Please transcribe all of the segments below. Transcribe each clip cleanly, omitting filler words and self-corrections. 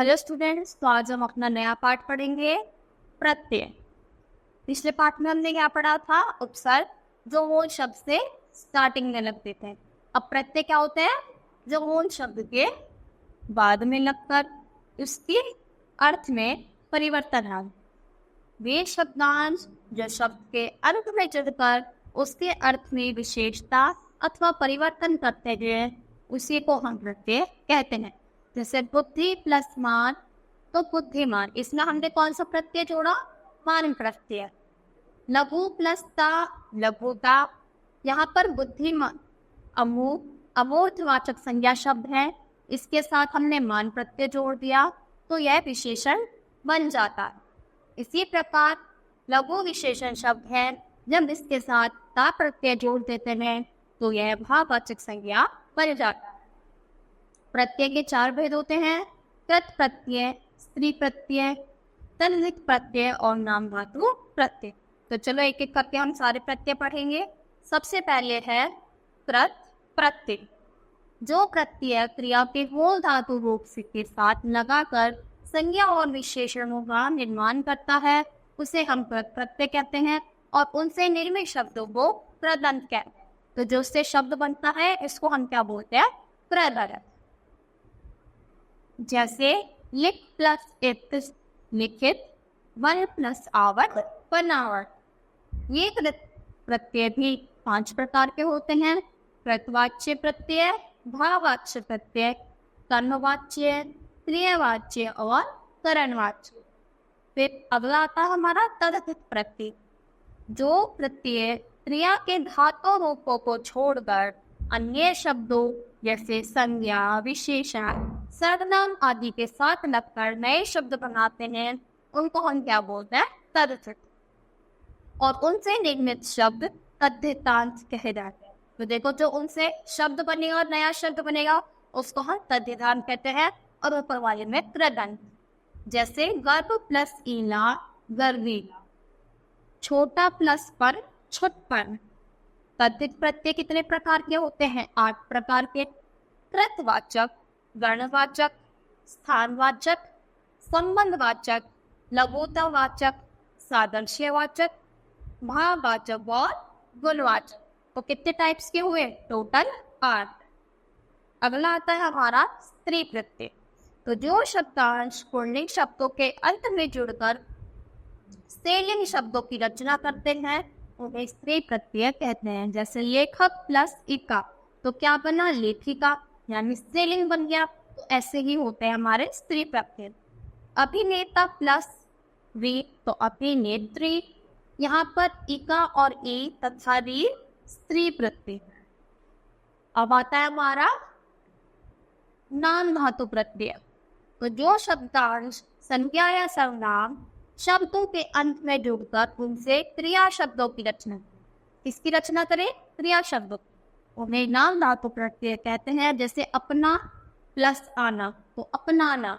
Hello students, तो आज हम अपना नया पाठ पढ़ेंगे प्रत्यय। पिछले पाठ में हमने क्या पढ़ा था? उपसर्ग, जो मूल शब्द से स्टार्टिंग में लगते थे। अब प्रत्यय क्या होते हैं? जो मूल शब्द के बाद में लगकर उसके अर्थ में परिवर्तन है। वे शब्दांश जो शब्द के अंत में जुड़कर उसके अर्थ में विशेषता अथवा परिवर्तन करते हैं, उसी को हम प्रत्यय कहते हैं। जैसे बुद्धि प्लस मान, तो बुद्धिमान। इसमें हमने कौन सा प्रत्यय जोड़ा? मान प्रत्यय। लघु प्लस ता, लघुता। यहाँ पर बुद्धिमान अमूर्तवाचक संज्ञा शब्द है, इसके साथ हमने मान प्रत्यय जोड़ दिया तो यह विशेषण बन जाता है। इसी प्रकार लघु विशेषण शब्द है, जब इसके साथ ता प्रत्यय जोड़ देते हैं तो यह भाववाचक संज्ञा बन जाता है। प्रत्यय के 4 भेद होते हैं: कृत प्रत्यय, स्त्री प्रत्यय, तन्नित प्रत्यय और नाम धातु प्रत्यय। तो चलो एक एक करके हम सारे प्रत्यय पढ़ेंगे। सबसे पहले है कृत प्रत्यय। जो प्रत्यय क्रिया के मूल धातु रूप से के साथ लगाकर संज्ञा और विशेषणों का निर्माण करता है, उसे हम कृत प्रत्यय कहते हैं। और उनसे निर्मित शब्दों को कृदंत कहते हैं। तो जो उससे शब्द बनता है इसको हम क्या बोलते हैं? कृदंत। जैसे लिख प्लस इत, लिखित। वन प्लस आवट, बनावट। ये कृत प्रत्यय भी 5 प्रकार के होते हैं: कृतवाच्य प्रत्यय, भाववाच्य प्रत्यय, कर्मवाच्य, क्रियावाच्य और करणवाच्य। फिर अगला आता है हमारा तदधित प्रत्यय। जो प्रत्यय क्रिया के धातु रूपों को छोड़कर अन्य शब्दों जैसे संज्ञा, विशेषण, सर्वनाम आदि के साथ लगकर नए शब्द बनाते हैं, उनको हम क्या बोलते हैं? तदधित। और उनसे निर्मित शब्द तद्धितांत कहे जाते हैं। तो देखो, जो उनसे शब्द बनेगा और नया शब्द बनेगा उसको हम तद्धितांत कहते हैं, और ऊपर वाले में कृदंत। जैसे गर्भ प्लस ईला, गर्वीला। छोटा प्लस पर, छुटपन। तद्धित प्रत्यय कितने प्रकार के होते हैं? 8 प्रकार के: कृतवाचक, गणवाचक, स्थानवाचक, संबंधवाचक, लघुतावाचक, सादृश्यवाचक, भाववाचक और गुणवाचक। तो कितने टाइप्स के हुए? टोटल 8। अगला आता है हमारा स्त्री प्रत्यय। तो जो शब्दांश पुल्लिंग शब्दों के अंत में जुड़कर स्त्रीलिंग शब्दों की रचना करते हैं, उन्हें स्त्री प्रत्यय कहते हैं। जैसे लेखक प्लस इका, तो क्या बना? लेखिका, यानी स्त्रीलिंग बन गया। तो ऐसे ही होते हैं हमारे स्त्री प्रत्यय। अभिनेता प्लस वी, तो अभिनेत्री। यहाँ पर इका और ई तथा री स्त्री प्रत्यय। अब आता है हमारा नाम धातु प्रत्यय। तो जो शब्दांश संज्ञा या सर्वनाम शब्दों के अंत में जुड़कर उनसे क्रिया शब्दों की रचना, किसकी रचना करें? क्रिया शब्दों, उन्हें नाम धातु प्रत्यय कहते हैं। जैसे अपना प्लस आना, तो अपनाना।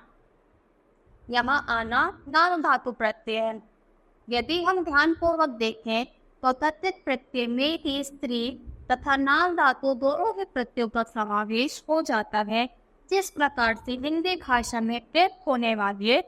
यहाँ आना नाम धातु प्रत्यय है। यदि हम ध्यानपूर्वक देखें तो तद्धित प्रत्यय में ही स्त्री तथा नाम धातु दोनों ही प्रत्ययों का समावेश हो जाता है। जिस प्रकार से हिंदी भाषा में प्रयुक्त होने वाले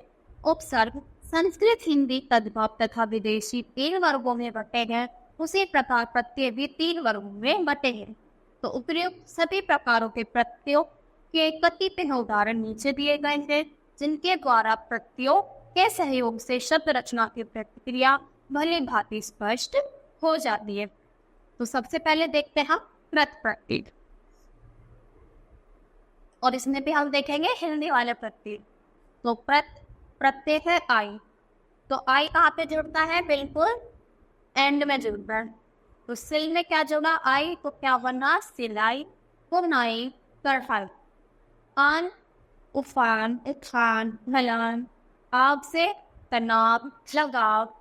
उपसर्ग संस्कृत, हिंदी, तद्भव तथा विदेशी 3 वर्गों में बटे हैं, उसी प्रकार प्रत्यय भी 3 वर्गों में बटे हैं। तो उपर्युक्त सभी प्रकारों के प्रत्ययों के कतिपय उदाहरण नीचे दिए गए हैं, जिनके द्वारा प्रत्ययों के सहयोग से शब्द रचना की प्रक्रिया भली भांति स्पष्ट हो जाती है। तो सबसे पहले देखते हैं कृत प्रत्यय, और इसमें भी हम देखेंगे हिंदी वाले प्रत्यय। तो प्रत्यय है आई। तो आई कहाँ पे जुड़ता है? बिल्कुल एंड में जुड़ता है। तो सिल में क्या जुड़ा? आई, तो क्या बना? सिलाई, बुनाई, कढ़ाई। आन, उफान, उठान, ढलान। आग से तनाव, लगाव।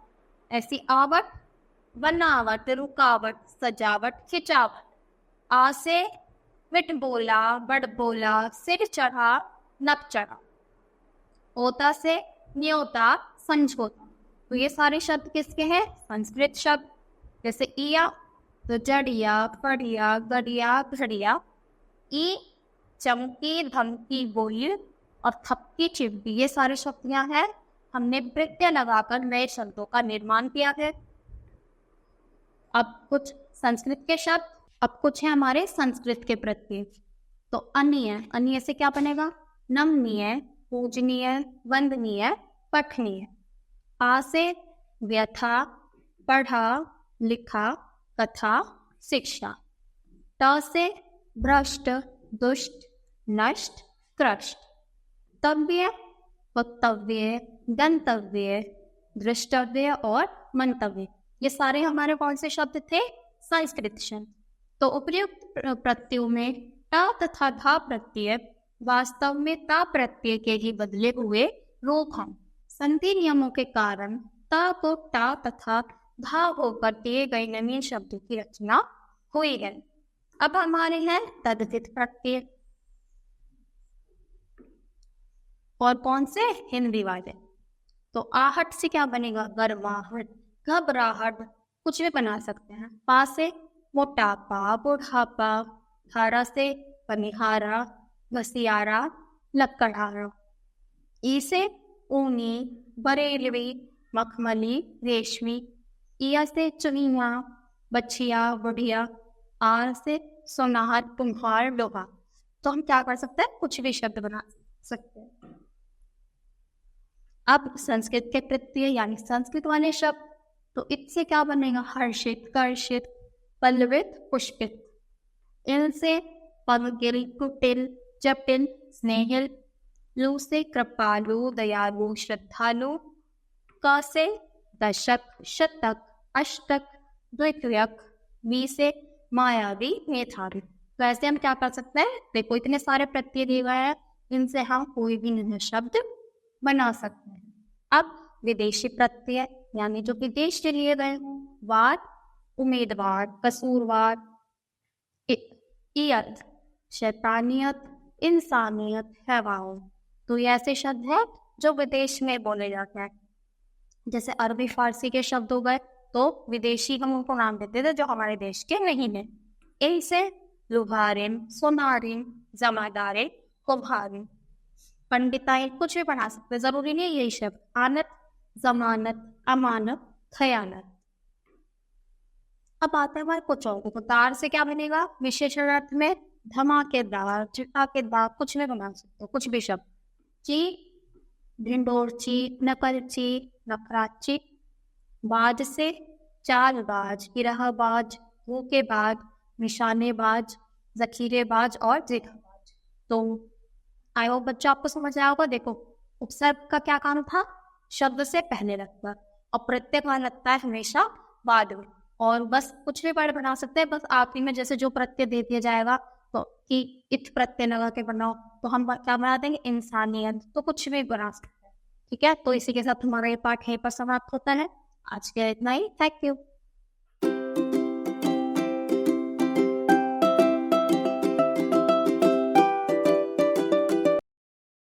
ऐसी आवट, बनावट, रुकावट, सजावट, खिंचावट। आ से विट बोला, बड़ बोला, सिर चढ़ा, नक चढ़ा। ओता से न्योता, समझौता। तो ये सारे शब्द किसके हैं? संस्कृत शब्द। जैसे इया, तो जड़िया, पढ़िया, गड़िया, घड़िया। ई चमकी, धमकी, बोली और थपकी, चिमटी, ये सारे शब्द यहाँ है। हमने प्रत्यय लगाकर नए शब्दों का निर्माण किया है। अब कुछ संस्कृत के शब्द, अब कुछ है हमारे संस्कृत के प्रत्यय। तो अन्य, अन्य से क्या बनेगा? नमनीय, पूजनीय, वंदनीय, पठनीय। आ से व्यथा, पढ़ा, लिखा, कथा, शिक्षा। ट से भ्रष्ट, दुष्ट, नष्ट, कृष्ट। तव्य, वक्तव्य, गंतव्य, दृष्टव्य और मंतव्य, ये सारे हमारे कौन से शब्द थे? संस्कृत शब्द। तो उपर्युक्त प्रत्ययों में ट तथा धा प्रत्यय वास्तव में ता प्रत्यय के ही बदले हुए रूप हैं। संधि नियमों के कारण ता को टा तथा धा होकर दिए गए नवीन शब्दों की रचना हुई है। अब हमारे हैं तद्धित प्रत्यय, और कौन से? हिंदी वाले। तो आहट से क्या बनेगा? गर्माहट, घबराहट, कुछ भी बना सकते हैं। पा से मोटापा, बुढ़ापा। हारा से पनिहारा, घसियारा, लकड़हारा। ई से ऊनी, बरेलवी, मखमली, रेशमी। इया से चुनिया, बछिया, बुढ़िया। आर से सोनार, कुम्हार, लोहा। तो हम क्या कर सकते हैं? कुछ भी शब्द बना सकते हैं। अब संस्कृत के प्रत्यय यानी संस्कृत वाले शब्द, तो इससे क्या बनेगा? हर्षित, कर्षित, पल्लवित, पुष्पित। इन से पमगिल, कुटिल, जटिल, स्नेहिल। लू से कृपालु, दयालु, श्रद्धालु। क से दशक, शतक, अष्टक, द्वितीयक। वी से मायावी, मेधावी। तो ऐसे हम क्या कर सकते हैं? देखो इतने सारे प्रत्यय दिए गए हैं, इनसे हम कोई भी नया शब्द बना सकते हैं। अब विदेशी प्रत्यय यानी जो विदेश से लिए गए हों। वाद, उम्मीदवार, कसूरवार, इयत, शैतानियत, इंसानियत, हैवान। तो ये ऐसे शब्द हैं जो विदेश में बोले जाते हैं। जैसे अरबी फारसी के शब्द हो गए, तो विदेशी हम उनको नाम देते थे जो हमारे देश के नहीं है। इनसे लुहारिम, सोनारिम, जमादारे, कुम्हारिम। पंडिताई, कुछ भी बना सकते हैं, जरूरी नहीं यही शब्द। आनत, जमानत, अमानत, खयानत। अब आता है हमारे कुछ और। तो तार से क्या बनेगा? विशेषण अर्थ में धमाकेदार, चिटाकेदार, कुछ भी बना सकते हो, कुछ भी शब्द। ची, ढिंडोरची, नकलची, नखराची। बाज से चालबाज, गिरहबाज, धोखेबाज, निशानेबाज, जखीरेबाज और जेठाबाज। तो आई होप बच्चों आपको समझ आया होगा। देखो उपसर्ग का क्या काम था? शब्द से पहले लगता, और प्रत्यय का लगता है हमेशा बाद में। और बस कुछ भी वर्ड बना सकते हैं, बस आखिरी में जैसे जो प्रत्यय दे दिया जाएगा, तो कि इत प्रत्यय लगा के बनाओ, तो हम क्या बना देंगे? इंसानियत। तो कुछ भी बना सकते हैं। ठीक है, तो इसी के साथ हमारा ये पाठ यहीं पर समाप्त होता है। आज के इतना ही। Thank you.